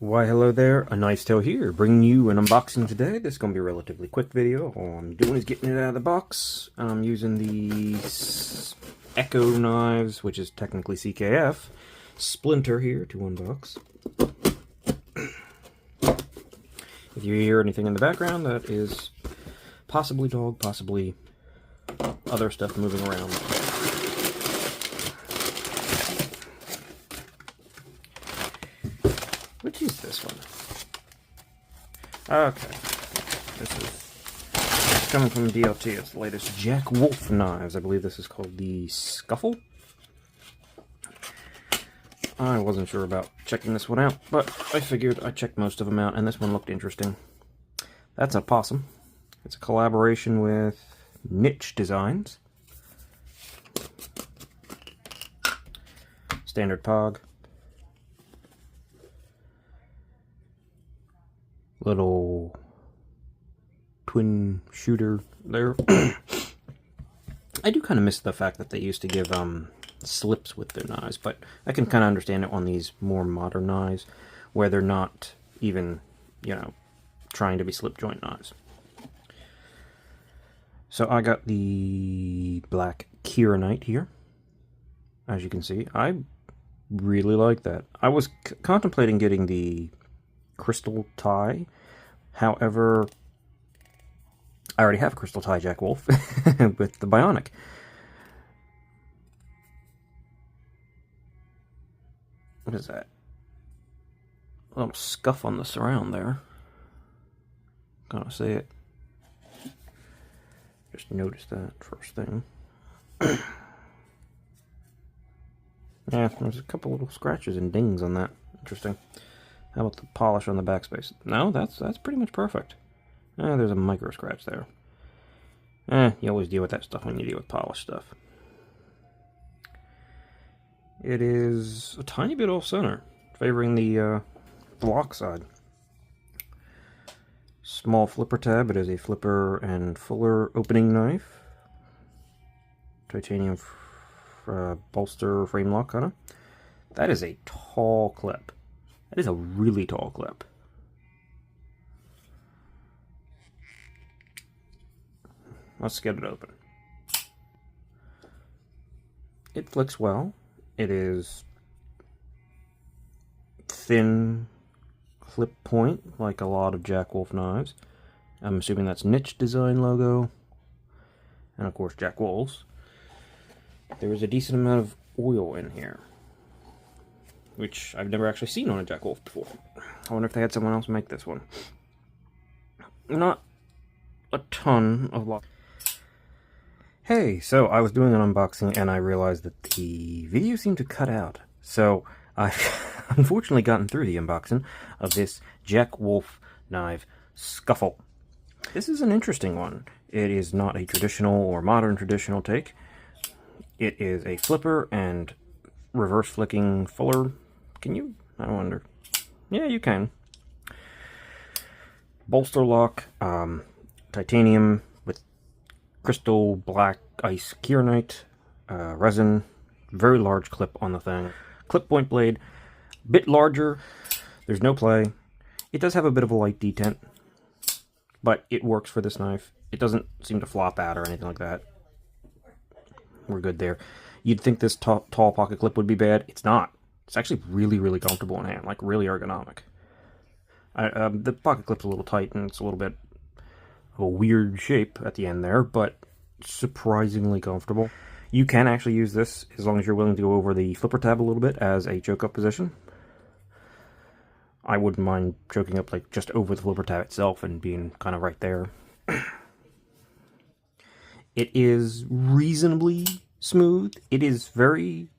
Why hello there, A Nice Tale here, bringing you an unboxing today. This is going to be a relatively quick video. All I'm doing is getting it out of the box. I'm using the Echo knives, which is technically CKF, Splinter here to unbox. If you hear anything in the background, that is possibly dog, possibly other stuff moving around. Which is this one? Okay. This is coming from DLT. It's the latest Jack Wolf knives. I believe this is called the Scuffle. I wasn't sure about checking this one out, but I figured I checked most of them out, and this one looked interesting. That's a possum. It's a collaboration with Niche Designs. Standard Pog. Little twin shooter there. I do kind of miss the fact that they used to give slips with their knives, but I can kind of understand it on these more modern knives where they're not even, trying to be slip joint knives. So I got the black Kieranite here. As you can see, I really like that. I was contemplating getting the crystal tie. However, I already have a crystal tie Jack Wolf with the Bionic. What is that? A little scuff on the surround there. Can't see it. Just noticed that first thing. Yeah, there's a couple little scratches and dings on that. Interesting. How about the polish on the backspace? No, that's pretty much perfect. There's a micro scratch there. You always deal with that stuff when you deal with polished stuff. It is a tiny bit off center, favoring the lock side. Small flipper tab. It is a flipper and fuller opening knife. Titanium bolster frame lock kind of. That is a tall clip. That is a really tall clip. Let's get it open. It flicks well. It is thin clip point, like a lot of Jack Wolf knives. I'm assuming that's Niche Design logo. And of course Jack Wolf's. There is a decent amount of oil in here, which I've never actually seen on a Jack Wolf before. I wonder if they had someone else make this one. Not a ton of luck. Hey, so I was doing an unboxing and I realized that the video seemed to cut out. So I've unfortunately gotten through the unboxing of this Jack Wolf knife Scuffle. This is an interesting one. It is not a traditional or modern traditional take. It is a flipper and reverse flicking fuller. Can you? I wonder. Yeah, you can. Bolster lock, titanium with crystal black ice Kieranite, resin, very large clip on the thing. Clip point blade, bit larger. There's no play. It does have a bit of a light detent, but it works for this knife. It doesn't seem to flop out or anything like that. We're good there. You'd think this tall pocket clip would be bad. It's not. It's actually really, really comfortable in hand, like really ergonomic. The pocket clip's a little tight and it's a little bit of a weird shape at the end there, but surprisingly comfortable. You can actually use this as long as you're willing to go over the flipper tab a little bit as a choke up position. I wouldn't mind choking up like just over the flipper tab itself and being kind of right there. It is reasonably smooth. It is very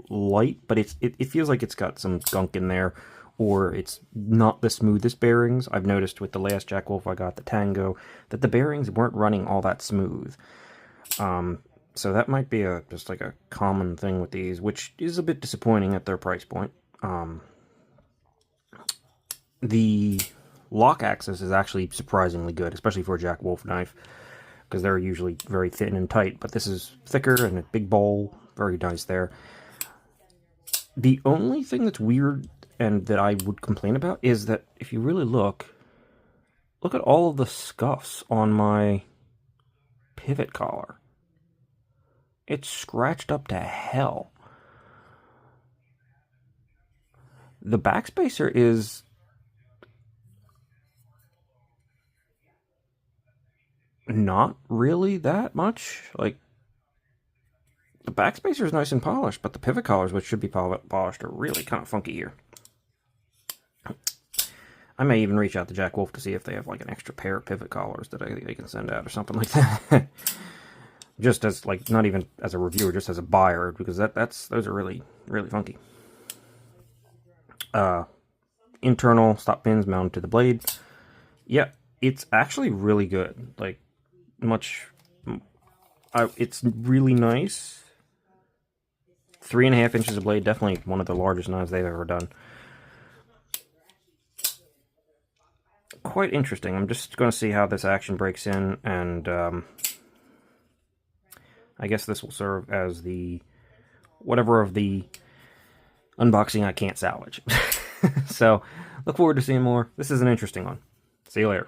light, but it feels like it's got some gunk in there, or it's not the smoothest bearings. I've noticed with the last Jack Wolf I got, the Tango, that the bearings weren't running all that smooth. So that might be just like a common thing with these, which is a bit disappointing at their price point. The lock access is actually surprisingly good, especially for a Jack Wolf knife, because they're usually very thin and tight, but this is thicker and a big bowl, very nice there. The only thing that's weird and that I would complain about is that if you really look at all of the scuffs on my pivot collar. It's scratched up to hell. The backspacer is not really that much. Like, the backspacer is nice and polished, but the pivot collars, which should be polished, are really kind of funky here. I may even reach out to Jack Wolf to see if they have like an extra pair of pivot collars that they can send out or something like that. Just as, like, not even as a reviewer, just as a buyer, because those are really, really funky. Internal stop pins mounted to the blade. Yeah, it's actually really good. Like, it's really nice. 3.5 inches of blade, definitely one of the largest knives they've ever done. Quite interesting. I'm just going to see how this action breaks in, and I guess this will serve as the whatever of the unboxing I can't salvage. So, look forward to seeing more. This is an interesting one. See you later.